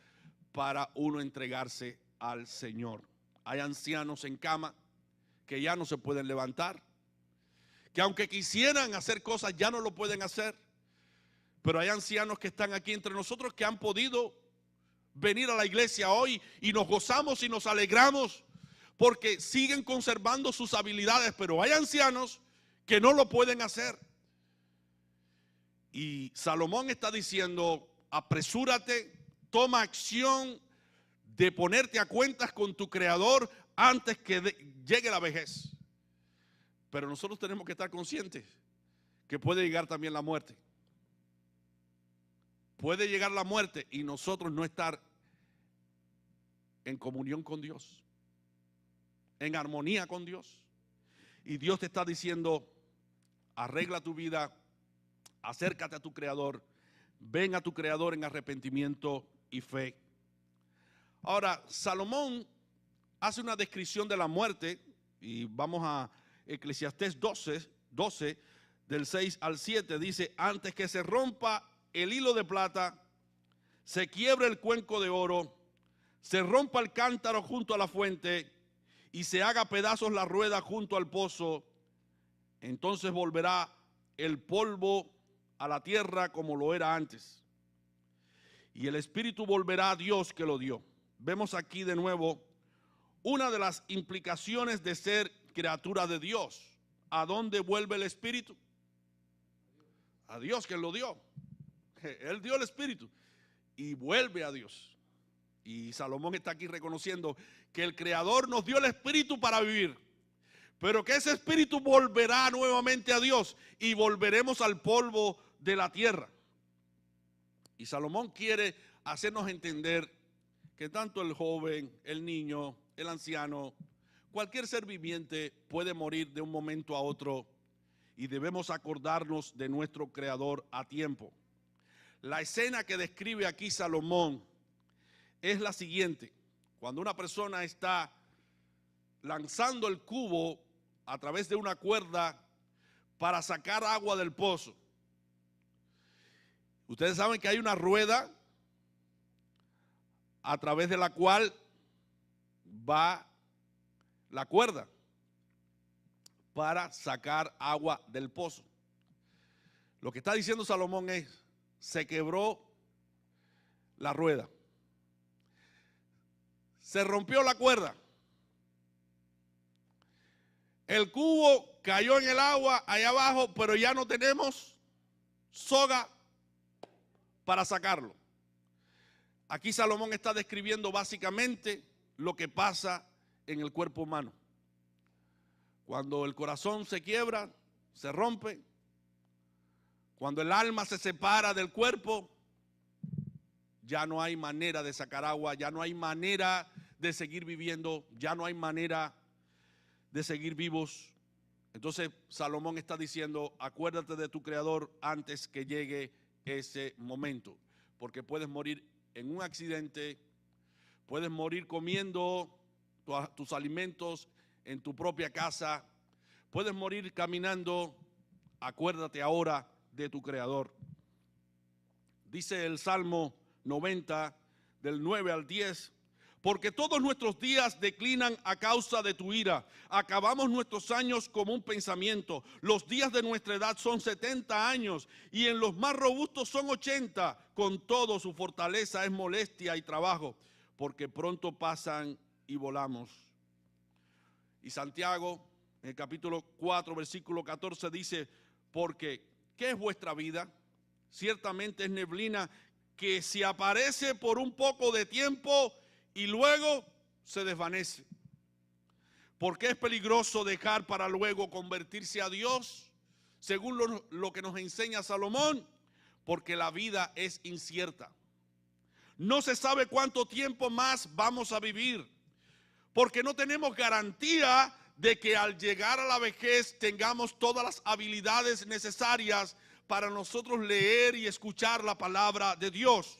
para uno entregarse al Señor. Hay ancianos en cama que ya no se pueden levantar, que aunque quisieran hacer cosas ya no lo pueden hacer. Pero hay ancianos que están aquí entre nosotros que han podido venir a la iglesia hoy y nos gozamos y nos alegramos porque siguen conservando sus habilidades, pero hay ancianos que no lo pueden hacer. Y Salomón está diciendo, apresúrate, toma acción de ponerte a cuentas con tu Creador antes que llegue la vejez. Pero nosotros tenemos que estar conscientes que puede llegar también la muerte. Puede llegar la muerte y nosotros no estar en comunión con Dios, en armonía con Dios. Y Dios te está diciendo, arregla tu vida, acércate a tu Creador, ven a tu Creador en arrepentimiento y fe. Ahora, Salomón hace una descripción de la muerte, y vamos a Eclesiastés 12, del 6 al 7, dice, antes que se rompa el hilo de plata, se quiebre el cuenco de oro, se rompa el cántaro junto a la fuente y se haga pedazos la rueda junto al pozo, entonces volverá el polvo a la tierra como lo era antes, y el espíritu volverá a Dios que lo dio. Vemos aquí de nuevo una de las implicaciones de ser criatura de Dios. ¿A dónde vuelve el espíritu? A Dios que lo dio. Él dio el espíritu y vuelve a Dios. Y Salomón está aquí reconociendo que el Creador nos dio el espíritu para vivir, pero que ese espíritu volverá nuevamente a Dios y volveremos al polvo de la tierra. Y Salomón quiere hacernos entender que tanto el joven, el niño, el anciano, cualquier ser viviente puede morir de un momento a otro y debemos acordarnos de nuestro Creador a tiempo. La escena que describe aquí Salomón es la siguiente: cuando una persona está lanzando el cubo a través de una cuerda para sacar agua del pozo. Ustedes saben que hay una rueda a través de la cual va la cuerda para sacar agua del pozo. Lo que está diciendo Salomón es, se quebró la rueda, se rompió la cuerda, el cubo cayó en el agua allá abajo, pero ya no tenemos soga para sacarlo. Aquí Salomón está describiendo básicamente lo que pasa en el cuerpo humano. Cuando el corazón se quiebra, se rompe, cuando el alma se separa del cuerpo, ya no hay manera de sacar agua, ya no hay manera de seguir viviendo, ya no hay manera de seguir vivos. Entonces Salomón está diciendo, acuérdate de tu Creador antes que llegue ese momento, porque puedes morir en un accidente, puedes morir comiendo tus alimentos en tu propia casa, puedes morir caminando. Acuérdate ahora de tu Creador. Dice el Salmo 90, del 9 al 10, porque todos nuestros días declinan a causa de tu ira, acabamos nuestros años como un pensamiento, los días de nuestra edad son 70 años y en los más robustos son 80, con todo su fortaleza es molestia y trabajo, porque pronto pasan y volamos. Y Santiago, en el capítulo 4, versículo 14 dice, porque ¿qué es vuestra vida? Ciertamente es neblina que se aparece por un poco de tiempo y luego se desvanece. Porque es peligroso dejar para luego convertirse a Dios, según lo que nos enseña Salomón, porque la vida es incierta. No se sabe cuánto tiempo más vamos a vivir, porque no tenemos garantía de que al llegar a la vejez tengamos todas las habilidades necesarias para nosotros leer y escuchar la palabra de Dios.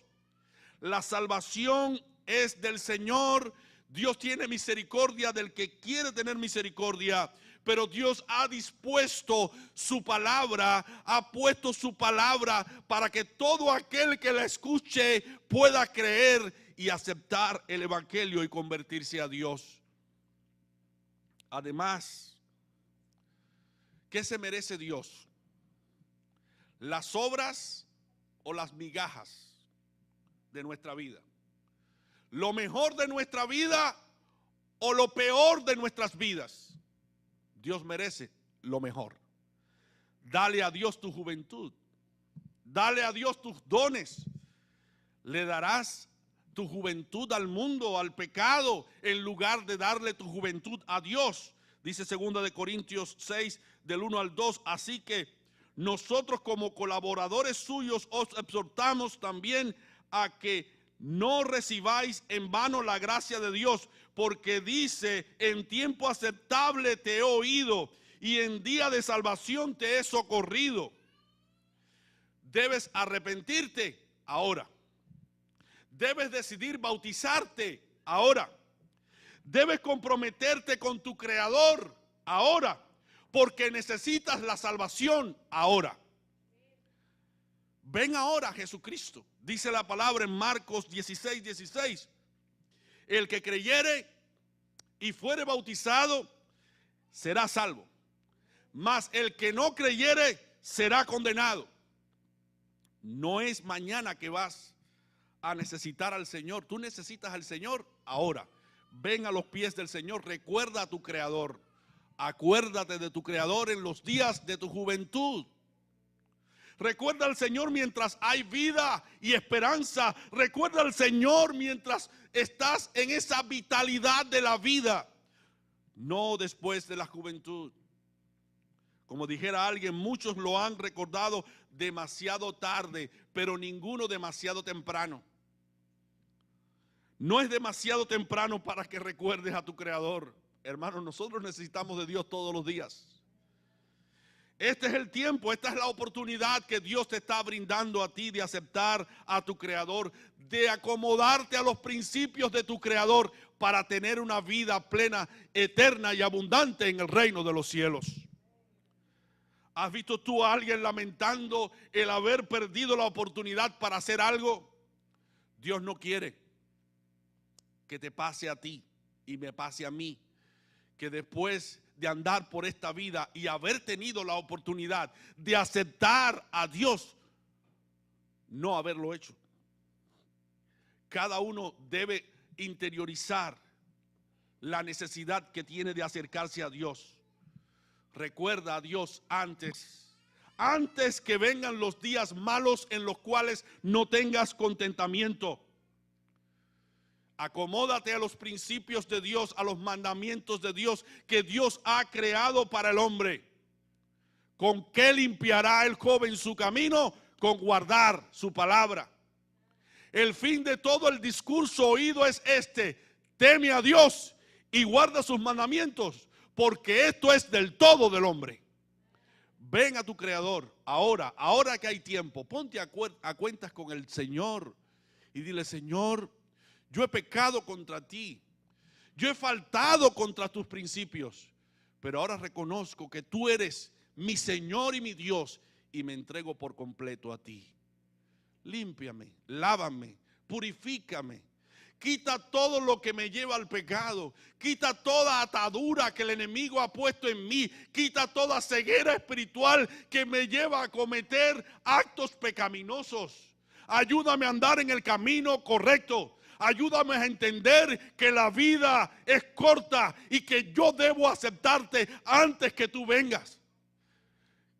La salvación es del Señor. Dios tiene misericordia del que quiere tener misericordia, pero Dios ha dispuesto su palabra, ha puesto su palabra para que todo aquel que la escuche pueda creer y aceptar el evangelio y convertirse a Dios. Además, ¿qué se merece Dios? ¿Las obras o las migajas de nuestra vida? ¿Lo mejor de nuestra vida o lo peor de nuestras vidas, Dios merece lo mejor. Dale a Dios tu juventud. Dale a Dios tus dones. Le darás tu juventud al mundo, al pecado, en lugar de darle tu juventud a Dios. Dice 2 Corintios 6, del 1 al 2. Así que nosotros como colaboradores suyos os exhortamos también a que no recibáis en vano la gracia de Dios, porque dice: en tiempo aceptable te he oído y en día de salvación te he socorrido. Debes arrepentirte ahora. Debes decidir bautizarte ahora. Debes comprometerte con tu Creador ahora, porque necesitas la salvación ahora. Ven ahora a Jesucristo. Dice la palabra en Marcos 16, 16. El que creyere y fuere bautizado será salvo, mas el que no creyere será condenado. No es mañana que vas a necesitar al Señor. Tú necesitas al Señor ahora. Ven a los pies del Señor. Recuerda a tu Creador. Acuérdate de tu Creador en los días de tu juventud. Recuerda al Señor mientras hay vida y esperanza. Recuerda al Señor mientras estás en esa vitalidad de la vida. No después de la juventud. Como dijera alguien, muchos lo han recordado demasiado tarde, pero ninguno demasiado temprano. No es demasiado temprano para que recuerdes a tu Creador. Hermanos, nosotros necesitamos de Dios todos los días. Este es el tiempo, esta es la oportunidad que Dios te está brindando a ti de aceptar a tu Creador, de acomodarte a los principios de tu Creador para tener una vida plena, eterna y abundante en el reino de los cielos. ¿Has visto tú a alguien lamentando el haber perdido la oportunidad para hacer algo? Dios no quiere que te pase a ti y me pase a mí, que después de andar por esta vida y haber tenido la oportunidad de aceptar a Dios, no haberlo hecho. Cada uno debe interiorizar la necesidad que tiene de acercarse a Dios. Recuerda a Dios antes que vengan los días malos en los cuales no tengas contentamiento. Acomódate a los principios de Dios, a los mandamientos de Dios que Dios ha creado para el hombre. ¿Con qué limpiará el joven su camino? Con guardar su palabra. El fin de todo el discurso oído es este: teme a Dios y guarda sus mandamientos, porque esto es del todo del hombre. Ven a tu Creador ahora que hay tiempo. Ponte a cuentas con el Señor y dile: Señor, yo he pecado contra ti, yo he faltado contra tus principios, pero ahora reconozco que tú eres mi Señor y mi Dios y me entrego por completo a ti. Límpiame, lávame, purifícame. Quita todo lo que me lleva al pecado. Quita toda atadura que el enemigo ha puesto en mí. Quita toda ceguera espiritual que me lleva a cometer actos pecaminosos. Ayúdame a andar en el camino correcto. Ayúdame a entender que la vida es corta y que yo debo aceptarte antes que tú vengas.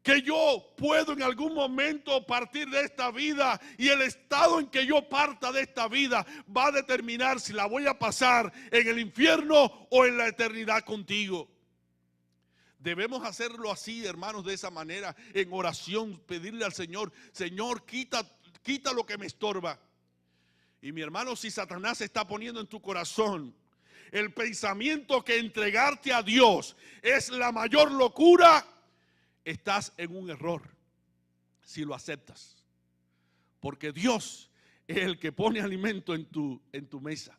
Que yo puedo en algún momento partir de esta vida y el estado en que yo parta de esta vida va a determinar si la voy a pasar en el infierno o en la eternidad contigo. Debemos hacerlo así, hermanos, de esa manera, en oración, pedirle al Señor: Señor, quita lo que me estorba. Y mi hermano, si Satanás está poniendo en tu corazón el pensamiento que entregarte a Dios es la mayor locura, estás en un error si lo aceptas, porque Dios es el que pone alimento en tu mesa.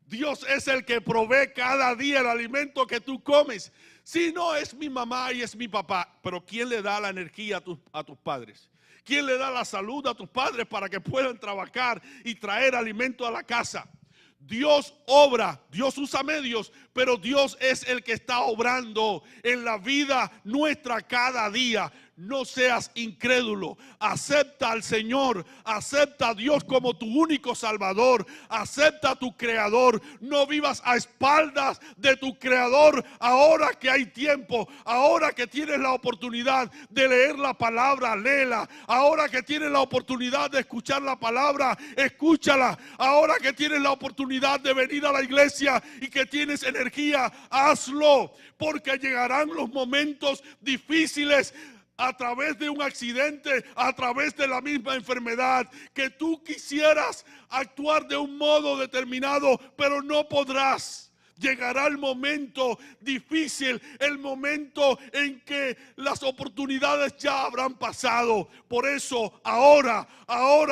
Dios es el que provee cada día el alimento que tú comes. Si no, es mi mamá y es mi papá, pero ¿quién le da la energía a tus padres? ¿Quién le da la salud a tus padres para que puedan trabajar y traer alimento a la casa? Dios obra, Dios usa medios, pero Dios es el que está obrando en la vida nuestra cada día. No seas incrédulo. Acepta al Señor. Acepta a Dios como tu único Salvador. Acepta a tu Creador. No vivas a espaldas de tu Creador ahora que hay tiempo. Ahora que tienes la oportunidad de leer la palabra, léela. Ahora que tienes la oportunidad de escuchar la palabra, escúchala. Ahora que tienes la oportunidad de venir a la iglesia y que tienes energía, hazlo. Porque llegarán los momentos difíciles a través de un accidente, a través de la misma enfermedad, que tú quisieras actuar de un modo determinado, pero no podrás. Llegará el momento difícil, el momento en que las oportunidades ya habrán pasado. Por eso ahora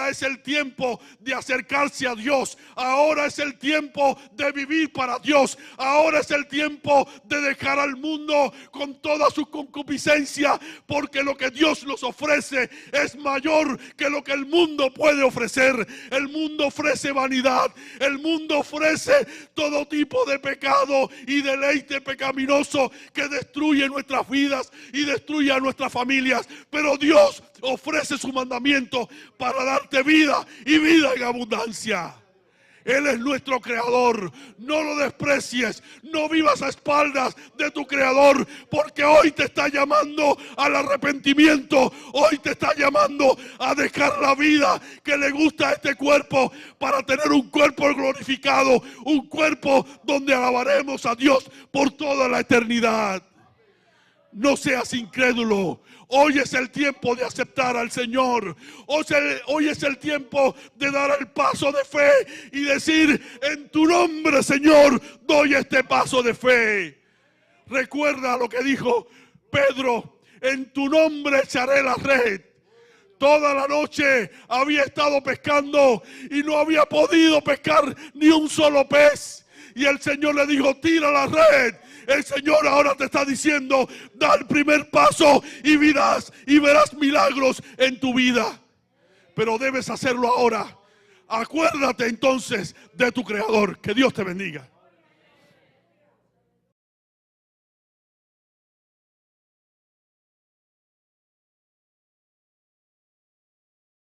es el tiempo de acercarse a Dios. Ahora es el tiempo de vivir para Dios. Ahora es el tiempo de dejar al mundo con toda su concupiscencia, porque lo que Dios nos ofrece es mayor que lo que el mundo puede ofrecer. El mundo ofrece vanidad. El mundo ofrece todo tipo de pecado y deleite pecaminoso que destruye nuestras vidas y destruye a nuestras familias. Pero Dios ofrece su mandamiento para darte vida y vida en abundancia. Él es nuestro Creador. No lo desprecies. No vivas a espaldas de tu Creador, porque hoy te está llamando al arrepentimiento. Hoy te está llamando a dejar la vida que le gusta a este cuerpo para tener un cuerpo glorificado, un cuerpo donde alabaremos a Dios por toda la eternidad. No seas incrédulo. Hoy es el tiempo de aceptar al Señor. Hoy es el tiempo de dar el paso de fe y decir: en tu nombre, Señor, doy este paso de fe. Recuerda lo que dijo Pedro: en tu nombre echaré la red. Toda la noche había estado pescando y no había podido pescar ni un solo pez. Y el Señor le dijo: tira la red. El Señor ahora te está diciendo: da el primer paso y verás milagros en tu vida. Pero debes hacerlo ahora. Acuérdate entonces de tu Creador. Que Dios te bendiga.